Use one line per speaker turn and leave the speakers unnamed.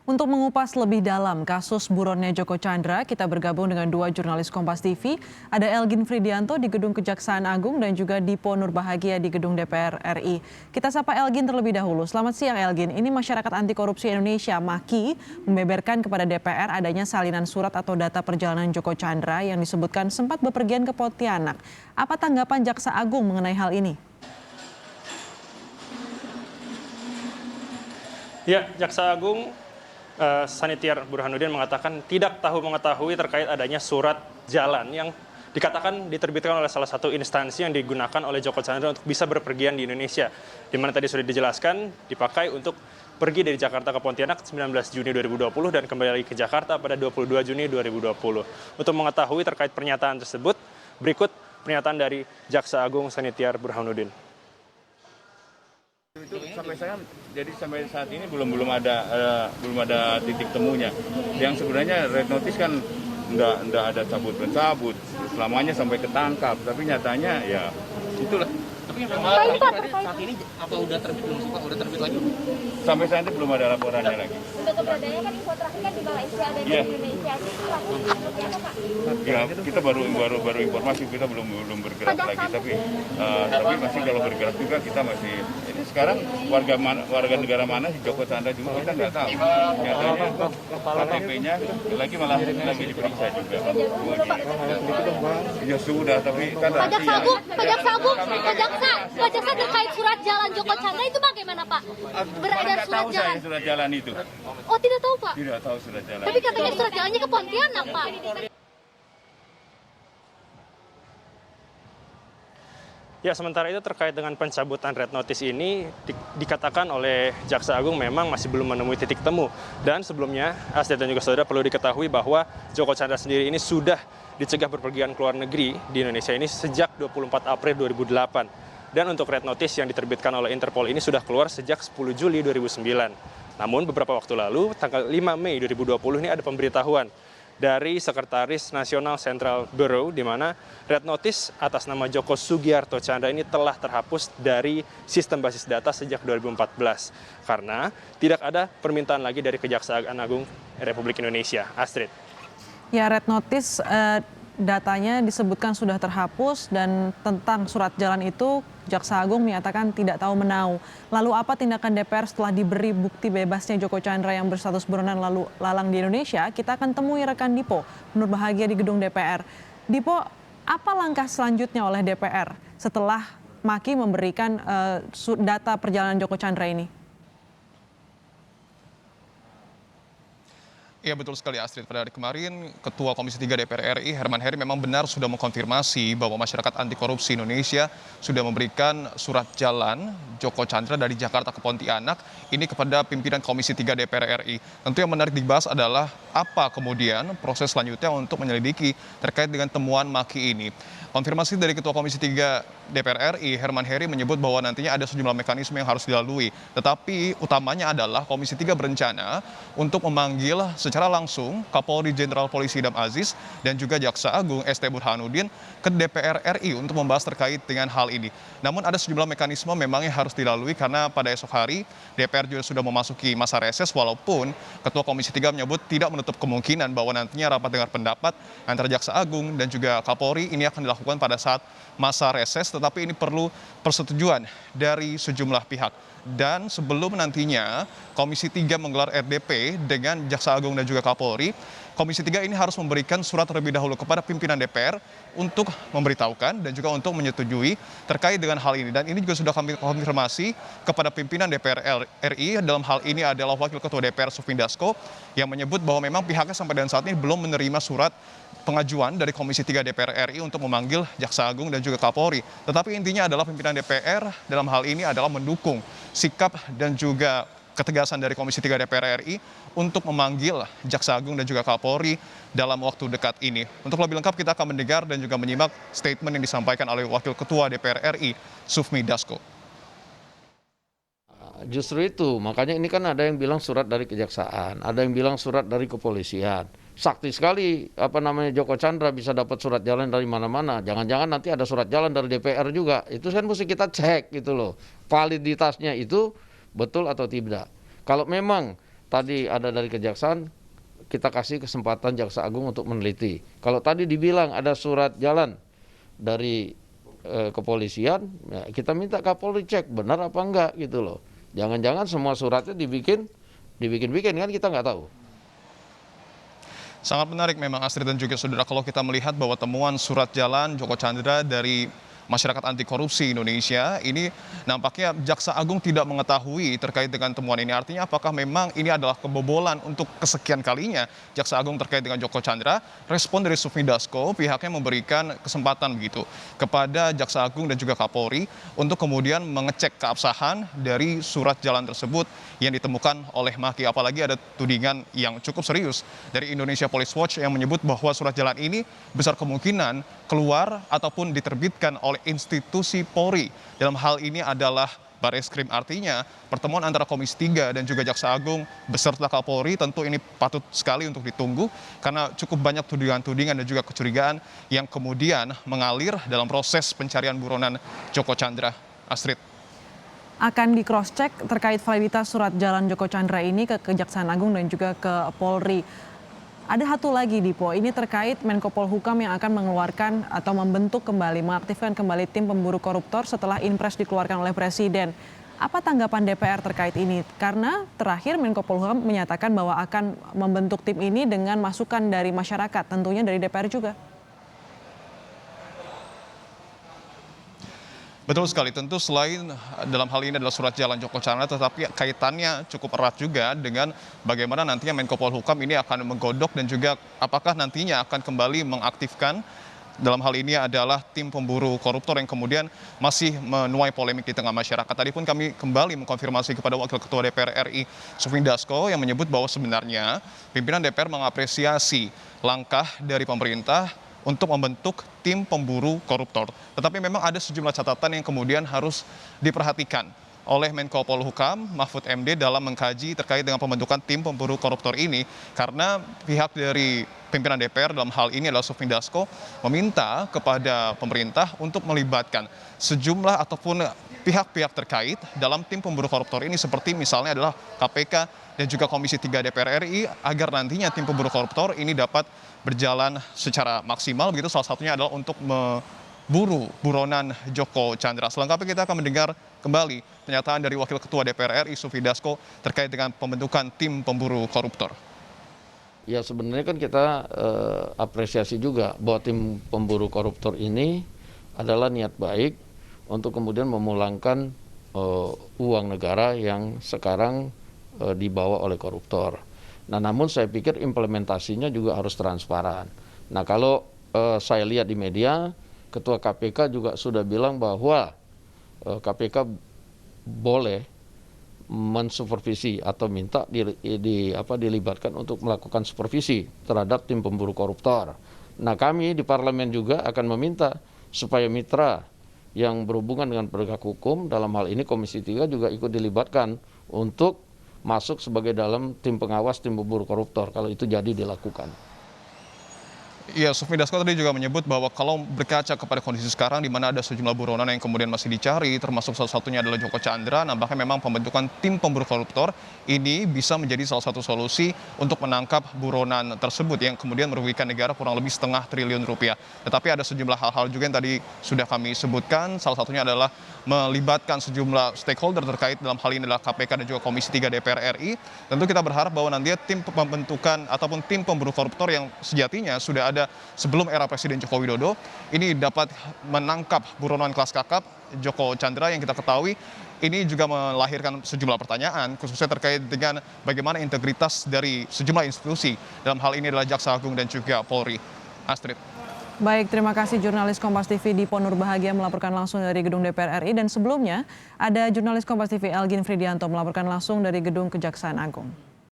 Untuk mengupas lebih dalam kasus buronnya Joko Chandra, kita bergabung dengan dua jurnalis Kompas TV. Ada Elgin Fridianto di Gedung Kejaksaan Agung dan juga Dipo Nurbahagia di Gedung DPR RI. Kita sapa Elgin terlebih dahulu. Selamat siang Elgin. Ini Masyarakat Anti Korupsi Indonesia (MAKI) membeberkan kepada DPR adanya salinan surat atau data perjalanan Joko Chandra yang disebutkan sempat bepergian ke Pontianak. Apa tanggapan Jaksa Agung mengenai hal ini?
Ya, Jaksa Agung Sanitiar Burhanuddin mengatakan tidak mengetahui terkait adanya surat jalan yang dikatakan diterbitkan oleh salah satu instansi yang digunakan oleh Joko Chandra untuk bisa berpergian di Indonesia, di mana tadi sudah dijelaskan dipakai untuk pergi dari Jakarta ke Pontianak 19 Juni 2020 dan kembali ke Jakarta pada 22 Juni 2020. Untuk mengetahui terkait pernyataan tersebut, berikut pernyataan dari Jaksa Agung Sanitiar Burhanuddin.
Itu sampai saat ini belum ada titik temunya. Yang sebenarnya red notice kan nggak ada cabut-mencabut, selamanya sampai ketangkap. Tapi nyatanya ya itulah.
Tapi yang saat ini apa udah terbit belum sih Pak? Udah terbit lagi?
Sampai saat ini belum ada laporannya lagi.
Untuk keberadaannya kan info terakhir kan di Malaysia dan di Indonesia itu apa Pak?
Ya kita baru informasi, kita belum bergerak lagi. Tapi masih kalau bergerak juga kita masih. Ini sekarang warga negara mana si Joko Chandra juga kita nggak tahu. Nyatanya KTP-nya lagi diperiksa juga. Ya sudah, tapi kan
Pak Jaksa terkait surat jalan Joko Chandra itu bagaimana Pak? Beredar surat jalan.
Surat jalan itu.
Oh tidak tahu Pak?
Tidak tahu surat jalan.
Tapi katanya surat jalannya ke Pontianak Pak.
Ya, sementara itu terkait dengan pencabutan red notice ini dikatakan oleh Jaksa Agung memang masih belum menemui titik temu. Dan sebelumnya, Astrid dan juga saudara perlu diketahui bahwa Joko Chandra sendiri ini sudah dicegah berpergian ke luar negeri di Indonesia ini sejak 24 April 2008. Dan untuk red notice yang diterbitkan oleh Interpol ini sudah keluar sejak 10 Juli 2009. Namun beberapa waktu lalu, tanggal 5 Mei 2020 ini ada pemberitahuan dari Sekretaris Nasional Central Bureau, di mana red notice atas nama Joko Sugiarto Chandra ini telah terhapus dari sistem basis data sejak 2014 karena tidak ada permintaan lagi dari Kejaksaan Agung Republik Indonesia. Astrid.
Ya, red notice datanya disebutkan sudah terhapus dan tentang surat jalan itu Jaksa Agung menyatakan tidak tahu menau. Lalu apa tindakan DPR setelah diberi bukti bebasnya Joko Chandra yang berstatus buronan lalu lalang di Indonesia? Kita akan temui rekan Dipo Nurbahagia di Gedung DPR. Dipo, apa langkah selanjutnya oleh DPR setelah MAKI memberikan data perjalanan Joko Chandra ini?
Ya betul sekali Astrid, pada hari kemarin Ketua Komisi 3 DPR RI Herman Heri memang benar sudah mengkonfirmasi bahwa Masyarakat Anti Korupsi Indonesia sudah memberikan surat jalan Joko Chandra dari Jakarta ke Pontianak ini kepada pimpinan Komisi 3 DPR RI. Tentu yang menarik dibahas adalah apa kemudian proses selanjutnya untuk menyelidiki terkait dengan temuan MAKI ini. Konfirmasi dari Ketua Komisi 3 DPR RI Herman Heri menyebut bahwa nantinya ada sejumlah mekanisme yang harus dilalui. Tetapi utamanya adalah Komisi 3 berencana untuk memanggil secara langsung Kapolri Jenderal Polisi Idam Aziz dan juga Jaksa Agung ST Burhanuddin ke DPR RI untuk membahas terkait dengan hal ini. Namun ada sejumlah mekanisme memang yang harus dilalui karena pada esok hari DPR juga sudah memasuki masa reses walaupun Ketua Komisi 3 menyebut tidak menutup kemungkinan bahwa nantinya rapat dengar pendapat antara Jaksa Agung dan juga Kapolri ini akan dilakukan pada saat masa reses, tetapi ini perlu persetujuan dari sejumlah pihak. Dan sebelum nantinya Komisi 3 menggelar RDP dengan Jaksa Agung dan juga Kapolri, Komisi 3 ini harus memberikan surat terlebih dahulu kepada pimpinan DPR untuk memberitahukan dan juga untuk menyetujui terkait dengan hal ini. Dan ini juga sudah kami konfirmasi kepada pimpinan DPR RI, dalam hal ini adalah Wakil Ketua DPR Sufmi Dasko, yang menyebut bahwa memang pihaknya sampai dengan saat ini belum menerima surat pengajuan dari Komisi 3 DPR RI untuk memanggil Jaksa Agung dan juga Kapolri. Tetapi intinya adalah pimpinan DPR dalam hal ini adalah mendukung sikap dan juga ketegasan dari Komisi 3 DPR RI untuk memanggil Jaksa Agung dan juga Kapolri dalam waktu dekat ini. Untuk lebih lengkap kita akan mendengar dan juga menyimak statement yang disampaikan oleh Wakil Ketua DPR RI Sufmi Dasko.
Justru itu, makanya ini kan ada yang bilang surat dari kejaksaan, ada yang bilang surat dari kepolisian. Sakti sekali Joko Chandra bisa dapat surat jalan dari mana-mana. Jangan-jangan nanti ada surat jalan dari DPR juga. Itu kan mesti kita cek gitu loh. Validitasnya itu betul atau tidak. Kalau memang tadi ada dari Kejaksaan, kita kasih kesempatan Jaksa Agung untuk meneliti. Kalau tadi dibilang ada surat jalan dari kepolisian, ya kita minta Kapolri cek benar apa enggak gitu loh. Jangan-jangan semua suratnya dibikin kan kita nggak tahu.
Sangat menarik memang Astrid dan juga saudara kalau kita melihat bahwa temuan surat jalan Joko Chandra dari Masyarakat Anti Korupsi Indonesia ini nampaknya Jaksa Agung tidak mengetahui terkait dengan temuan ini. Artinya apakah memang ini adalah kebobolan untuk kesekian kalinya Jaksa Agung terkait dengan Joko Chandra? Respon dari Sufmi Dasko pihaknya memberikan kesempatan begitu kepada Jaksa Agung dan juga Kapolri untuk kemudian mengecek keabsahan dari surat jalan tersebut yang ditemukan oleh Maki. Apalagi ada tudingan yang cukup serius dari Indonesia Police Watch yang menyebut bahwa surat jalan ini besar kemungkinan keluar ataupun diterbitkan oleh institusi Polri. Dalam hal ini adalah Bareskrim. Artinya pertemuan antara Komisi 3 dan juga Jaksa Agung beserta Kapolri tentu ini patut sekali untuk ditunggu karena cukup banyak tudingan-tudingan dan juga kecurigaan yang kemudian mengalir dalam proses pencarian buronan Joko Chandra. Astrid.
Akan di cross check terkait validitas surat jalan Joko Chandra ini ke Kejaksaan Agung dan juga ke Polri. Ada satu lagi Dipo, ini terkait Menko Polhukam yang akan mengeluarkan atau membentuk kembali, mengaktifkan kembali tim pemburu koruptor setelah Inpres dikeluarkan oleh Presiden. Apa tanggapan DPR terkait ini? Karena terakhir Menko Polhukam menyatakan bahwa akan membentuk tim ini dengan masukan dari masyarakat, tentunya dari DPR juga.
Betul sekali, tentu selain dalam hal ini adalah surat jalan Joko Chandra, tetapi kaitannya cukup erat juga dengan bagaimana nantinya Menko Polhukam ini akan menggodok dan juga apakah nantinya akan kembali mengaktifkan dalam hal ini adalah tim pemburu koruptor yang kemudian masih menuai polemik di tengah masyarakat. Tadi pun kami kembali mengkonfirmasi kepada Wakil Ketua DPR RI Sufmi Dasko yang menyebut bahwa sebenarnya pimpinan DPR mengapresiasi langkah dari pemerintah untuk membentuk tim pemburu koruptor. Tetapi memang ada sejumlah catatan yang kemudian harus diperhatikan oleh Menko Polhukam Mahfud MD dalam mengkaji terkait dengan pembentukan tim pemburu koruptor ini. Karena pihak dari pimpinan DPR dalam hal ini adalah Sufmi Dasko meminta kepada pemerintah untuk melibatkan sejumlah ataupun pihak-pihak terkait dalam tim pemburu koruptor ini seperti misalnya adalah KPK dan juga Komisi 3 DPR RI agar nantinya tim pemburu koruptor ini dapat berjalan secara maksimal begitu, salah satunya adalah untuk memburu buronan Joko Chandra. Selengkapnya kita akan mendengar kembali pernyataan dari Wakil Ketua DPR RI Sufmi Dasko terkait dengan pembentukan tim pemburu koruptor.
Ya sebenarnya kan kita apresiasi juga bahwa tim pemburu koruptor ini adalah niat baik untuk kemudian memulangkan uang negara yang sekarang dibawa oleh koruptor. Nah, namun saya pikir implementasinya juga harus transparan. Nah, kalau saya lihat di media, Ketua KPK juga sudah bilang bahwa KPK boleh mensupervisi atau minta dilibatkan untuk melakukan supervisi terhadap tim pemburu koruptor. Nah, kami di parlemen juga akan meminta supaya mitra yang berhubungan dengan penegak hukum, dalam hal ini Komisi 3 juga ikut dilibatkan untuk masuk sebagai dalam tim pengawas tim pemburu koruptor kalau itu jadi dilakukan.
Iya, Sufmi Dasko tadi juga menyebut bahwa kalau berkaca kepada kondisi sekarang di mana ada sejumlah buronan yang kemudian masih dicari, termasuk salah satunya adalah Joko Chandra, nampaknya memang pembentukan tim pemburu koruptor ini bisa menjadi salah satu solusi untuk menangkap buronan tersebut yang kemudian merugikan negara kurang lebih setengah triliun rupiah. Tetapi ada sejumlah hal-hal juga yang tadi sudah kami sebutkan, salah satunya adalah melibatkan sejumlah stakeholder terkait dalam hal ini adalah KPK dan juga Komisi 3 DPR RI. Tentu kita berharap bahwa nanti tim pembentukan ataupun tim pemburu koruptor yang sejatinya sudah ada sebelum era Presiden Joko Widodo ini dapat menangkap buronan kelas kakap Joko Chandra yang kita ketahui ini juga melahirkan sejumlah pertanyaan khususnya terkait dengan bagaimana integritas dari sejumlah institusi dalam hal ini adalah Jaksa Agung dan juga Polri. Astrid.
Baik, terima kasih jurnalis Kompas TV Dipo Nurbahagia melaporkan langsung dari gedung DPR RI dan sebelumnya ada jurnalis Kompas TV Elgin Fridianto melaporkan langsung dari gedung Kejaksaan Agung.